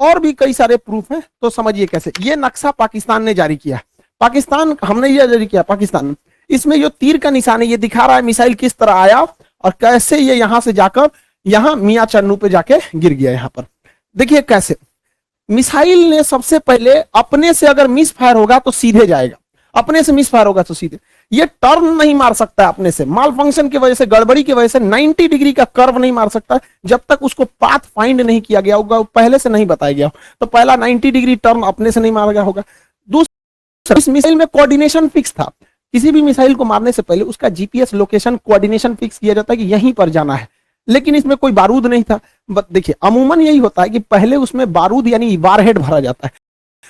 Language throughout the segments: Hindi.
और भी कई सारे प्रूफ हैं, तो समझिए कैसे। ये नक्शा पाकिस्तान ने जारी किया, पाकिस्तान हमने ये जारी किया पाकिस्तान। इसमें जो तीर का निशान है ये दिखा रहा है मिसाइल किस तरह आया और कैसे ये यहां से जाकर यहां मियां चन्नू पे जाके गिर गया। यहां पर देखिए कैसे मिसाइल ने सबसे पहले अपने से अगर मिस फायर होगा तो सीधे जाएगा, अपने से मिस फायर होगा तो सीधे। ये टर्न नहीं मार सकता है अपने से, माल फंक्शन की वजह से, गड़बड़ी की वजह से 90 डिग्री का कर्व नहीं मार सकता जब तक उसको पाथ फाइंड नहीं किया गया होगा, पहले से नहीं बताया गया हो। तो पहला 90 डिग्री टर्न अपने से नहीं मारा गया होगा। दूसरा, इस मिसाइल में कोऑर्डिनेशन फिक्स था। किसी भी मिसाइल को मारने से पहले उसका जीपीएस लोकेशन कोऑर्डिनेशन फिक्स किया जाता है कि यहीं पर जाना है, लेकिन इसमें कोई बारूद नहीं था। देखिए अमूमन यही होता है कि पहले उसमें बारूद यानी वारहेड भरा जाता है,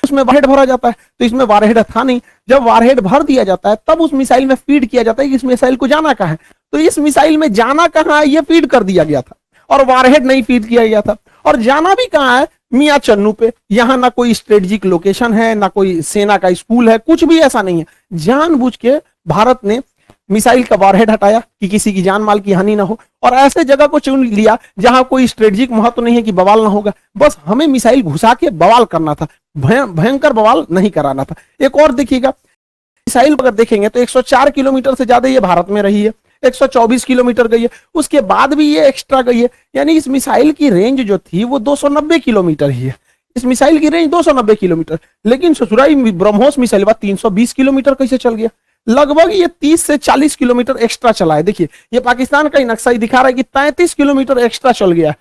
उसमें वारहेड भरा जाता है, तो इसमें वारहेड था नहीं। जब वारहेड भर दिया जाता है तब उस मिसाइल में फीड किया जाता है कि इस मिसाइल को जाना कहां है। तो इस मिसाइल में जाना कहां है ये फीड कर दिया गया था और वारहेड नहीं फीड किया गया था। और जाना भी कहां है, मियां चन्नू पे। यहां ना कोई स्ट्रेटेजिक लोकेशन है, ना कोई सेना का स्कूल है, कुछ भी ऐसा नहीं है। जानबूझ के भारत ने मिसाइल का वारहेड हटाया कि किसी की जान माल की हानि ना हो, और ऐसे जगह को चुन लिया जहां कोई स्ट्रेटेजिक महत्व नहीं है कि बवाल ना होगा। बस हमें मिसाइल घुसा के बवाल करना था, भयंकर बवाल नहीं कराना था। एक और देखिएगा, मिसाइल अगर देखेंगे तो 104 किलोमीटर से ज्यादा ये भारत में रही है, 124 किलोमीटर गई है, उसके बाद भी ये एक्स्ट्रा गई है। यानी इस मिसाइल की रेंज जो थी वो 290 किलोमीटर ही है। इस मिसाइल की रेंज 290 किलोमीटर, लेकिन ससुराई ब्रह्मोस मिसाइल 320 किलोमीटर कैसे चल गया। लगभग ये 30 से 40 किलोमीटर एक्स्ट्रा चला है। देखिए ये पाकिस्तान का ही नक्शा ही दिखा रहा है कि 33 किलोमीटर एक्स्ट्रा चल गया है।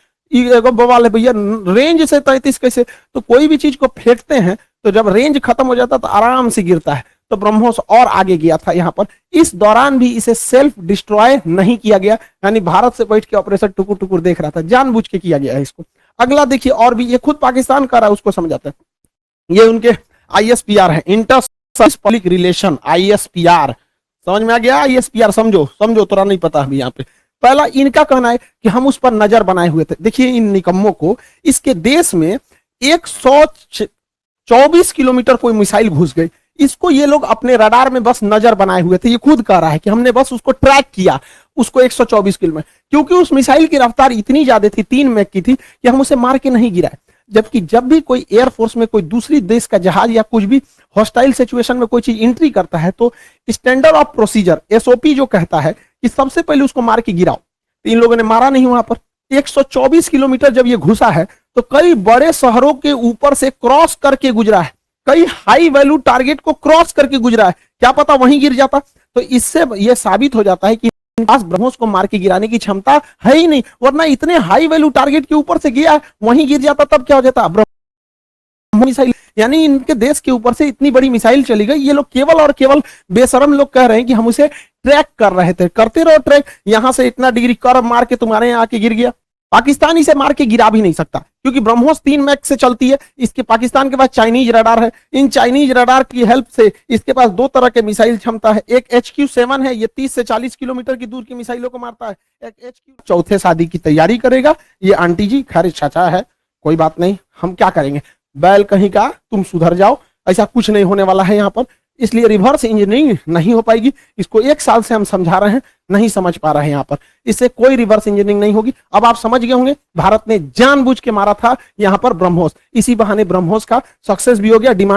बवाल है भैया, रेंज से 33 कैसे। तो कोई भी चीज को फेंकते हैं तो जब रेंज खत्म हो जाता है तो आराम से गिरता है। तो ब्रह्मोस और आगे गया था यहाँ पर। इस दौरान भी इसे सेल्फ डिस्ट्रॉय नहीं किया गया, यानी भारत से बैठ के ऑपरेशन टुकुर टुकुर देख रहा था, जानबूझ के किया गया है इसको। अगला देखिए, और भी ये खुद पाकिस्तान कर रहा है, उसको समझाता है। ये उनके ISPR है, इंटर पब्लिक रिलेशन, ISPR। समझ में आ गया? ISPR समझो समझो, थोड़ा नहीं पता अभी यहाँ पे। पहला इनका कहना है कि हम उस पर नजर बनाए हुए थे। देखिए इन निकम्मों को, इसके देश में 124 किलोमीटर कोई मिसाइल घुस गई, इसको ये लोग अपने रडार में बस नजर बनाए हुए थे। ये खुद कह रहा है कि हमने बस उसको ट्रैक किया, उसको 124 किलोमीटर, क्योंकि उस मिसाइल की रफ्तार इतनी ज्यादा थी, 3 मैक की थी, कि हम उसे मार के नहीं गिराए। जबकि जब भी कोई एयरफोर्स में कोई दूसरी देश का जहाज या कुछ भी हॉस्टाइल सिचुएशन में कोई चीज एंट्री करता है तो स्टैंडर्ड ऑफ प्रोसीजर SOP जो कहता है कि सबसे पहले उसको मार के गिराओ। तो इन लोगों ने मारा नहीं वहां पर। 124 किलोमीटर जब ये घुसा है तो कई बड़े शहरों के ऊपर से क्रॉस करके गुजरा है, कई हाई वैल्यू टारगेट को क्रॉस करके गुजरा है। क्या पता वहीं गिर जाता। तो इससे यह साबित हो जाता है कि पास ब्रह्मोस को मार के गिराने की क्षमता है ही नहीं, वरना इतने हाई वैल्यू टारगेट के ऊपर से गया, वहीं गिर जाता, तब क्या हो जाता। मिसाइल यानी इनके देश के ऊपर से इतनी बड़ी मिसाइल चली गई। ये लोग केवल और केवल बेशरम लोग कह रहे हैं कि हम उसे ट्रैक कर रहे थे। करते रहो ट्रैक, यहां से इतना डिग्री कर्व मार के तुम्हारे यहाँ आके गिर गया। पाकिस्तान इसे मार के गिरा भी नहीं सकता, क्योंकि ब्रह्मोस 3 मैक से चलती है। इसके पाकिस्तान के पास चाइनीज रडार है, इन चाइनीज रडार की हेल्प से इसके पास 2 तरह के मिसाइल क्षमता है। एक HQ-7 है, ये 30 से 40 किलोमीटर की दूर की मिसाइलों को मारता है। एक HQ चौथे शादी की तैयारी करेगा ये आंटी जी, खैर चाचा है, कोई बात नहीं, हम क्या करेंगे, बैल कहीं का, तुम सुधर जाओ, ऐसा कुछ नहीं होने वाला है यहाँ पर। इसलिए रिवर्स इंजीनियरिंग नहीं हो पाएगी। इसको 1 साल से हम समझा रहे हैं, नहीं समझ पा रहे हैं यहाँ पर। इससे कोई रिवर्स इंजीनियरिंग नहीं होगी। अब आप समझ गए होंगे, भारत ने जानबूझ के मारा था यहाँ पर ब्रह्मोस। इसी बहाने ब्रह्मोस का सक्सेस भी हो गया। डिमांड